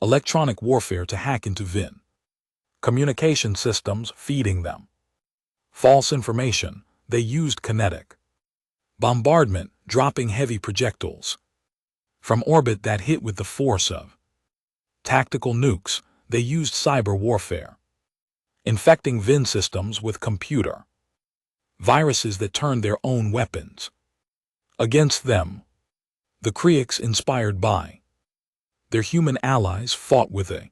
electronic warfare to hack into Vin communication systems, feeding them false information. They used kinetic bombardment, dropping heavy projectiles from orbit that hit with the force of tactical nukes. They used cyber warfare, infecting Vin systems with computer viruses that turned their own weapons against them. The Krieks, inspired by their human allies, fought with a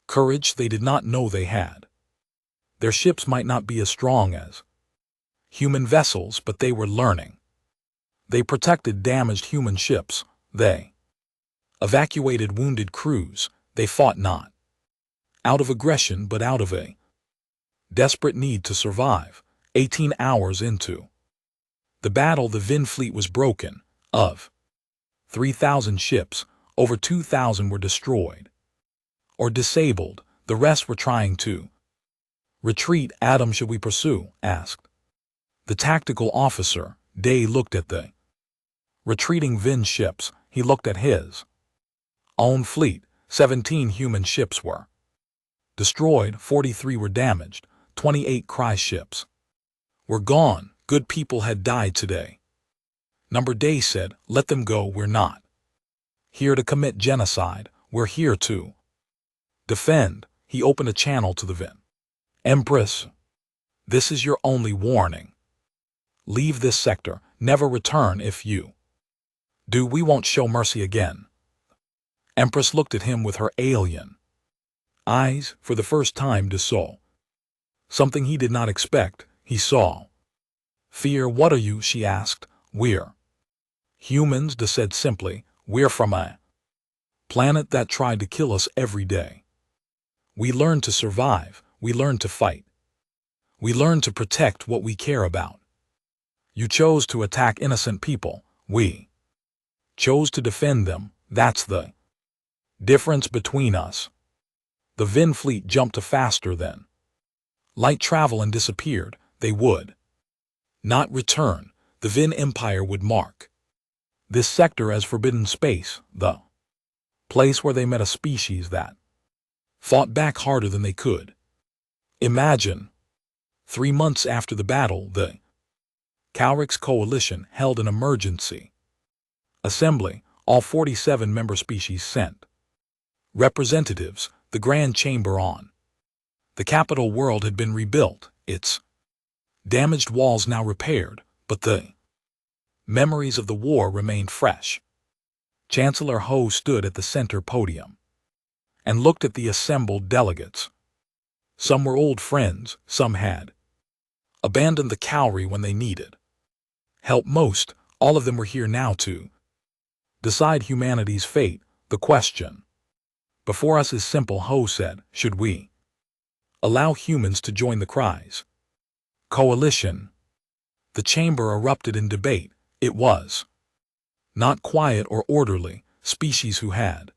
courage they did not know they had. Their ships might not be as strong as human vessels, but they were learning. They protected damaged human ships. They evacuated wounded crews. They fought not out of aggression, but out of a desperate need to survive. 18 hours into the battle, the Vin fleet was broken. Of 3,000 ships, over 2,000 were destroyed or disabled. The rest were trying to retreat. Adam, should we pursue? Asked the tactical officer. Day looked at the retreating Vin ships. He looked at his own fleet. 17 human ships were destroyed, 43 were damaged, 28 Cry ships were gone. Good people had died today. Number Day said, let them go. We're not here to commit genocide. We're here to defend. He opened a channel to the Vin Empress. This is your only warning. Leave this sector. Never return. If you do, we won't show mercy again. Empress looked at him with her alien eyes. For the first time, De saw something he did not expect. He saw fear. What are you? She asked. We're humans, De said simply. We're from a planet that tried to kill us every day. We learned to survive. We learned to fight. We learned to protect what we care about. You chose to attack innocent people. We chose to defend them. That's the difference between us. The Vin fleet jumped to faster than light travel and disappeared. They would not return. The Vin Empire would mark this sector as forbidden space, the place where they met a species that fought back harder than they could imagine. 3 months after the battle, the Calrix coalition held an emergency assembly. All 47 member species sent representatives. The Grand Chamber on the capital world had been rebuilt, its damaged walls now repaired, but the memories of the war remained fresh. Chancellor Ho stood at the center podium and looked at the assembled delegates. Some were old friends, some had abandoned the Cowrie when they needed help most. All of them were here now to decide humanity's fate. The question before us is simple, Ho said. Should we allow humans to join the Cries coalition? The chamber erupted in debate. It was not quiet or orderly. Species who had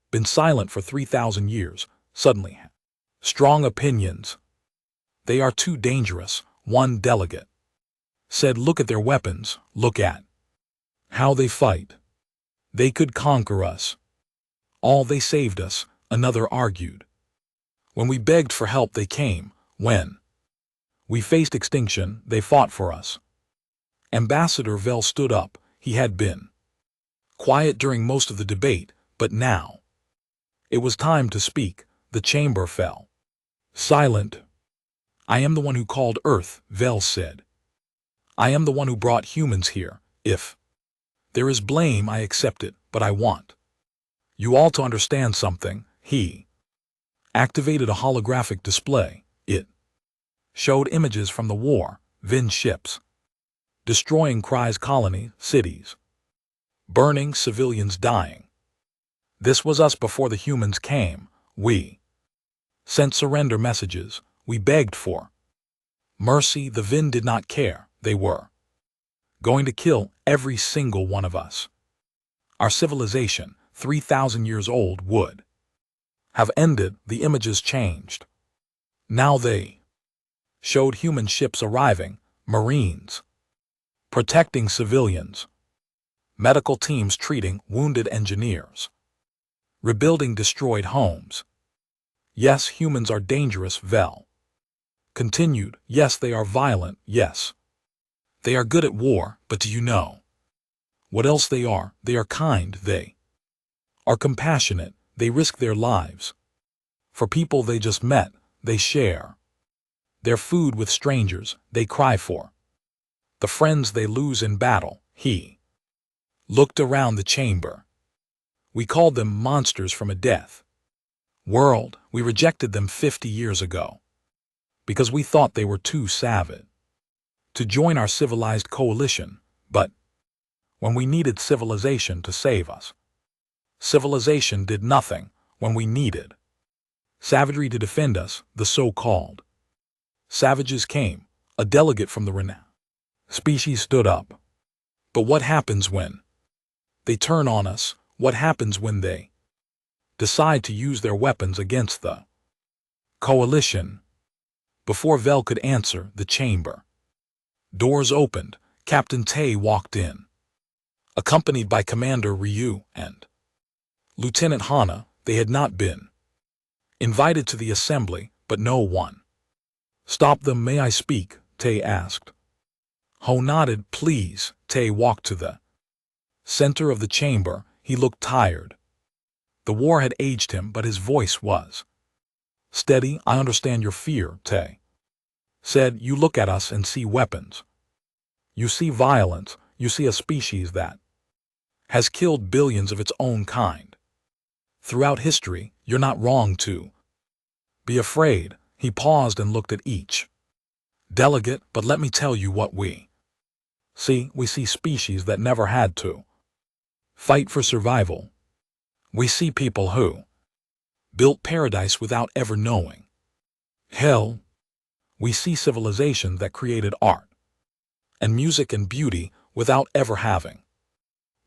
been silent for 3,000 years suddenly had strong opinions. They are too dangerous, one delegate said. Look at their weapons. Look at how they fight. They could conquer us. All they saved us, another argued. When we begged for help, they came. When we faced extinction, they fought for us. Ambassador Vel stood up. He had been quiet during most of the debate, but now it was time to speak. The chamber fell silent. I am the one who called Earth, Vel said. I am the one who brought humans here. If There is blame, I accept it, but I want you all to understand something. He activated a holographic display. It showed images from the war, Vin ships, destroying Kry's colony, cities, burning, civilians dying. This was us before the humans came. We sent surrender messages. We begged for mercy. The Vin did not care. They were going to kill every single one of us. Our civilization, 3,000 years old, would have ended. The images changed. Now they showed human ships arriving, Marines protecting civilians, medical teams treating wounded engineers, rebuilding destroyed homes. Yes, humans are dangerous, Vel continued. Yes, they are violent. Yes, they are good at war, but do you know what else they are? They are kind. They are compassionate. They risk their lives for people they just met. They share their food with strangers. They cry for the friends they lose in battle. He looked around the chamber. We called them monsters from a death world. We rejected them 50 years ago because we thought they were too savage to join our civilized coalition. But when we needed civilization to save us, civilization did nothing. When we needed savagery to defend us, the so-called savages came. A delegate from the renowned species stood up. But what happens when they turn on us? What happens when they decide to use their weapons against the coalition? Before Vel could answer, the chamber doors opened. Captain Tay walked in, accompanied by Commander Ryu and Lieutenant Hana. They had not been invited to the assembly, but no one stopped them. May I speak? Tay asked. Ho nodded. Please. Tay walked to the center of the chamber. He looked tired. The war had aged him, but his voice was steady. I understand your fear, Tay said. You look at us and see weapons. You see violence. You see a species that has killed billions of its own kind throughout history. You're not wrong to be afraid. He paused and looked at each delegate. But let me tell you what we see. We see species that never had to fight for survival. We see people who built paradise without ever knowing hell. We see civilization that created art and music and beauty without ever having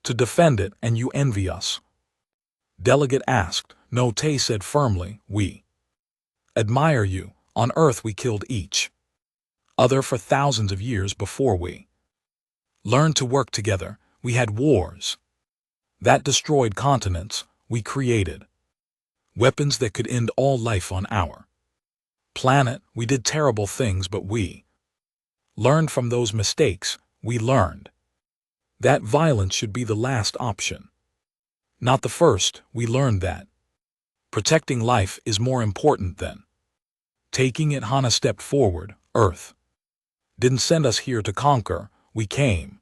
to defend it, and you envy us? Delegate asked. No, Tay said firmly. We admire you. On Earth we killed each other for thousands of years before we learned to work together. We had wars that destroyed continents. We created weapons that could end all life on our planet. We did terrible things, but we learned from those mistakes. We learned that violence should be the last option, not the first. We learned that protecting life is more important than taking it. Hana stepped forward. Earth didn't send us here to conquer. We came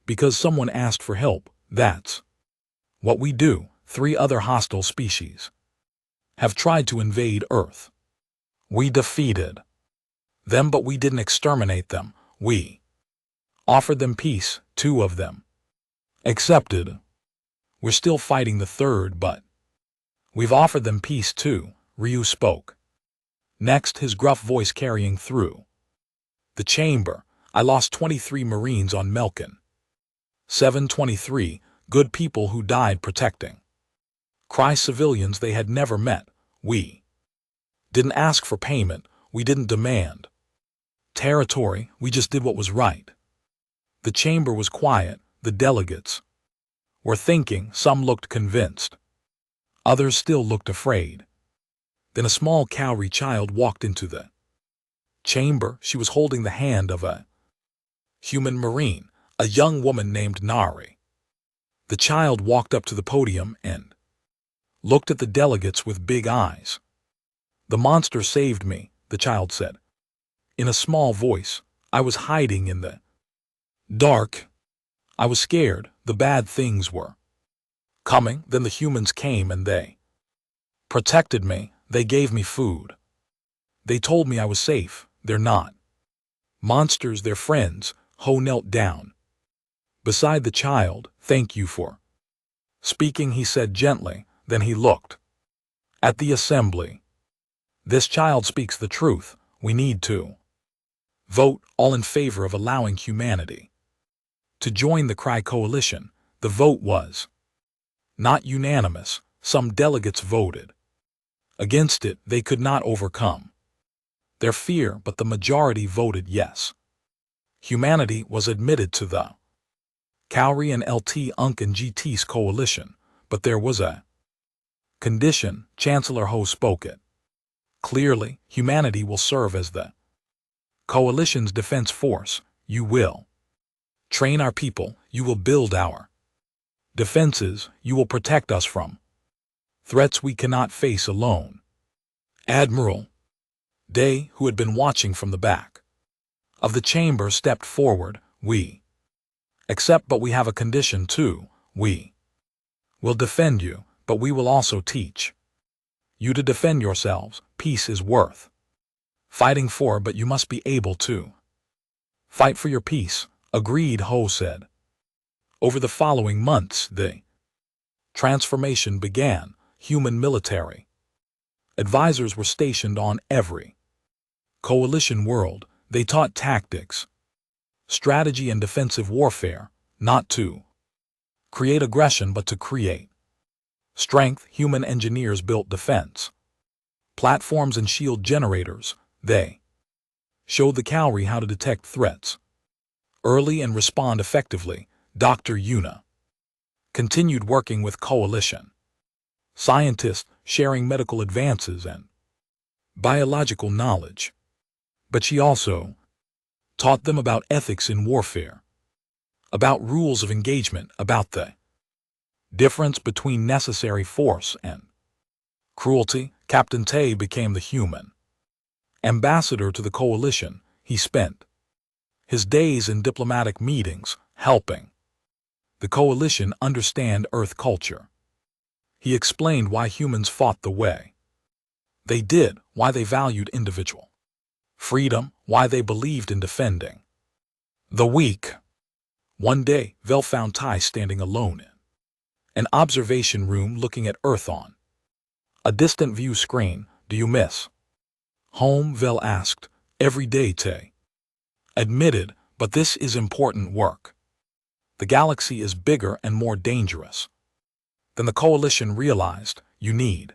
because someone asked for help. That's what we do. 3 other hostile species have tried to invade Earth. We defeated them, but we didn't exterminate them. We offered them peace. 2 of them accepted. We're still fighting the 3rd, but we've offered them peace too. Ryu spoke next, his gruff voice carrying through the chamber. I lost 23 Marines on Melkin. 723 good people who died protecting Kry civilians they had never met. We didn't ask for payment. We didn't demand territory. We just did what was right. The chamber was quiet. The delegates were thinking. Some looked convinced. Others still looked afraid. Then a small cowrie child walked into the chamber. She was holding the hand of a human Marine, a young woman named Nari. The child walked up to the podium and looked at the delegates with big eyes. The monster saved me, the child said in a small voice. I was hiding in the dark. I was scared. the bad things were coming. Then the humans came and they protected me. They gave me food. They told me I was safe. They're not monsters, they're friends. Ho knelt down beside the child. Thank you for speaking, he said gently. Then he looked at the assembly. This child speaks the truth. We need to vote, all in favor of allowing humanity to join the Cry Coalition. The vote was not unanimous. Some delegates voted against it. They could not overcome their fear, but the majority voted yes. Humanity was admitted to the Cowrie and LT Unk and GT's coalition, but there was a condition. Chancellor Ho spoke it clearly. Humanity will serve as the coalition's defense force. You will train our people. You will build our defenses. You will protect us from threats we cannot face alone. Admiral Day, who had been watching from the back of the chamber, stepped forward. We accept, but we have a condition too. We will defend you, but we will also teach you to defend yourselves. Peace is worth fighting for, but you must be able to fight for your peace. Agreed, Ho said. Over the following months, the transformation began. Human military advisors were stationed on every coalition world. They taught tactics, strategy, and defensive warfare, not to create aggression but to create strength. Human engineers built defense platforms and shield generators. They showed the Cowrie how to detect threats early and respond effectively. Dr. Yuna continued working with coalition scientists, sharing medical advances and biological knowledge. But she also taught them about ethics in warfare, about rules of engagement, about the difference between necessary force and cruelty. Captain Tay became the human ambassador to the coalition. He spent his days in diplomatic meetings, helping the coalition understand Earth culture. He explained why humans fought the way they did, why they valued individual freedom, why they believed in defending the weak. One day, Vel found Tai standing alone in an observation room looking at Earth on a distant view screen. Do you miss home? Vel asked. Every day, Tai admitted, but this is important work. The galaxy is bigger and more dangerous than the coalition realized. You need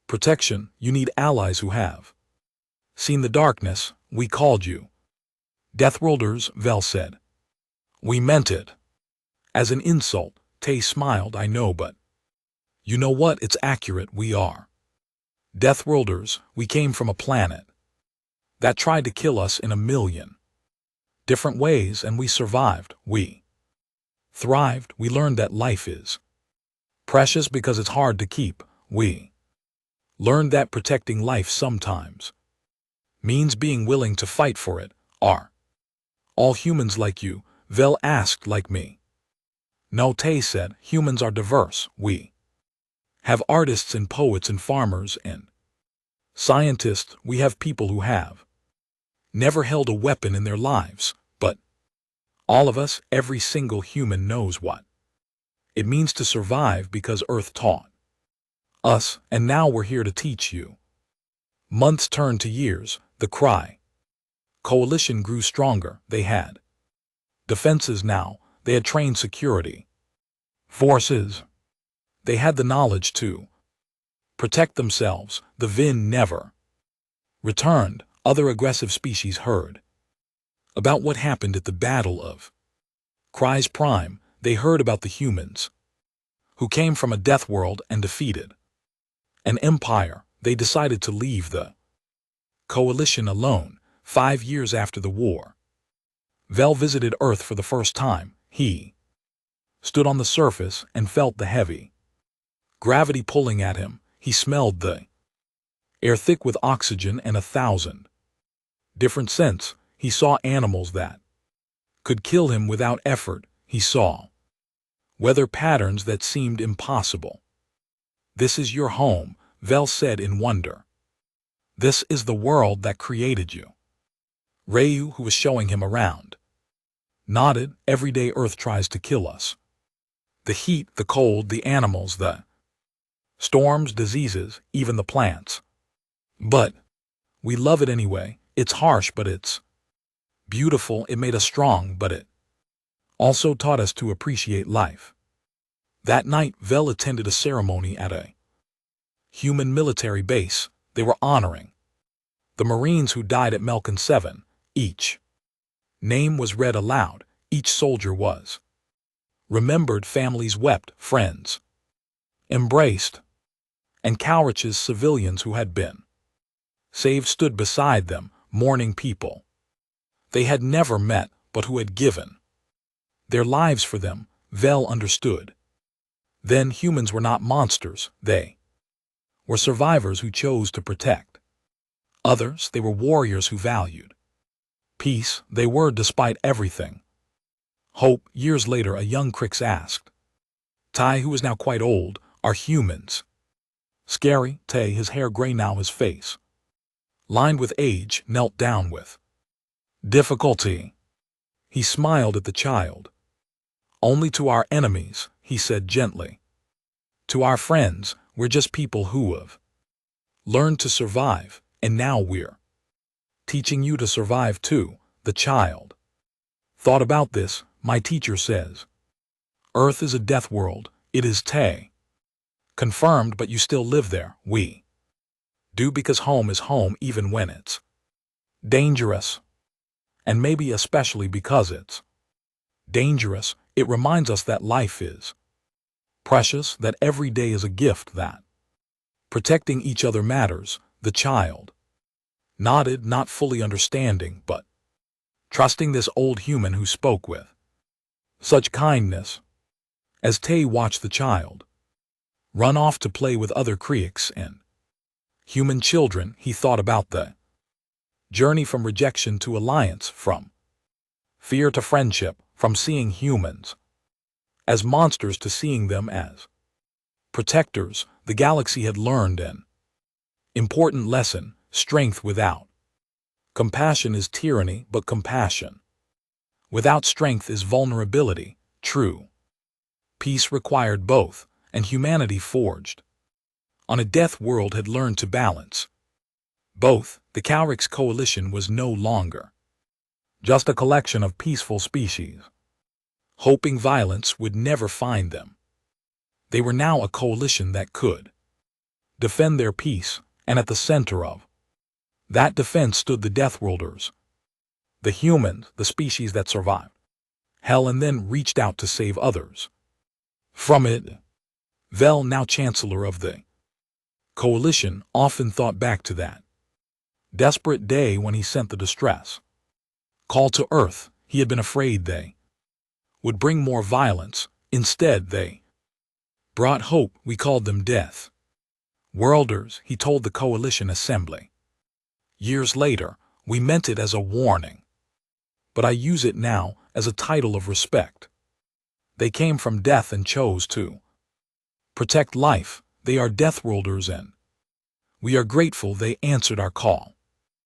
protection. You need allies who have seen the darkness. We called you Deathworlders, Vel said. We meant it as an insult. Tay smiled. I know, but you know what? It's accurate. We are Deathworlders. We came from a planet that tried to kill us in a million different ways, and we survived. We thrived. We learned that life is precious because it's hard to keep. We learned that protecting life sometimes means being willing to fight for it. Are all humans like you? Vel asked. Like me? No, Tay said. Humans are diverse. We have artists and poets and farmers and scientists. We have people who have never held a weapon in their lives, but all of us, every single human, knows what it means to survive because Earth taught us, and now we're here to teach you. Months turned to years. The Cry Coalition grew stronger. They had defenses now. They had trained security forces. They had the knowledge to protect themselves. The Vin never returned. Other aggressive species heard about what happened at the Battle of Cry's Prime. They heard about the humans who came from a death world and defeated an empire. They decided to leave the coalition alone. 5 years after the war, Vel visited Earth for the first time. He stood on the surface and felt the heavy gravity pulling at him. He smelled the air thick with oxygen and 1,000 different scents. He saw animals that could kill him without effort. He saw weather patterns that seemed impossible. "This is your home," Vel said in wonder. "This is the world that created you." Ryu, who was showing him around, nodded. "Everyday Earth tries to kill us. The heat, the cold, the animals, the storms, diseases, even the plants. But we love it anyway. It's harsh, but it's beautiful. It made us strong, but it also taught us to appreciate life." That night, Vel attended a ceremony at a human military base. They were honoring the Marines who died at Melkin 7. Each name was read aloud. Each soldier was remembered. Families wept, friends embraced, and Cowrich's civilians who had been saved stood beside them, mourning people they had never met but who had given their lives for them. Vel understood. Then humans were not monsters. They were survivors who chose to protect others. They were warriors who valued peace. They were, despite everything, hope. Years later, a young Crix asked Tai, who was now quite old, "Are humans scary?" Tai, his hair gray now, his face lined with age, knelt down with difficulty. He smiled at the child. "Only to our enemies," he said gently. "To our friends, we're just people who have learned to survive, and now we're teaching you to survive too." The child thought about this. "My teacher says Earth is a death world." "It is." Tai confirmed. "But you still live there." "We do, because home is home even when it's dangerous. And maybe especially because it's dangerous, it reminds us that life is precious, that every day is a gift, that protecting each other matters." The child nodded, not fully understanding, but trusting this old human who spoke with such kindness. As Tai watched the child run off to play with other Krieks and human children, he thought about the journey from rejection to alliance, from fear to friendship, from seeing humans as monsters to seeing them as protectors. The galaxy had learned an important lesson: strength without compassion is tyranny, but compassion without strength is vulnerability. True peace required both, and humanity forged on a death world had learned to balance both. The Cowrix coalition was no longer just a collection of peaceful species hoping violence would never find them. They were now a coalition that could defend their peace, and at the center of that defense stood the Deathworlders, the humans, the species that survived hell and then reached out to save others from it. Vel, now Chancellor of the coalition, often thought back to that desperate day when he sent the distress call to Earth. He had been afraid they would bring more violence. Instead, they brought hope. "We called them Death Worlders," he told the coalition assembly. Years later, "We meant it as a warning, but I use it now as a title of respect. They came from death and chose to protect life. They are Deathworlders, and we are grateful they answered our call."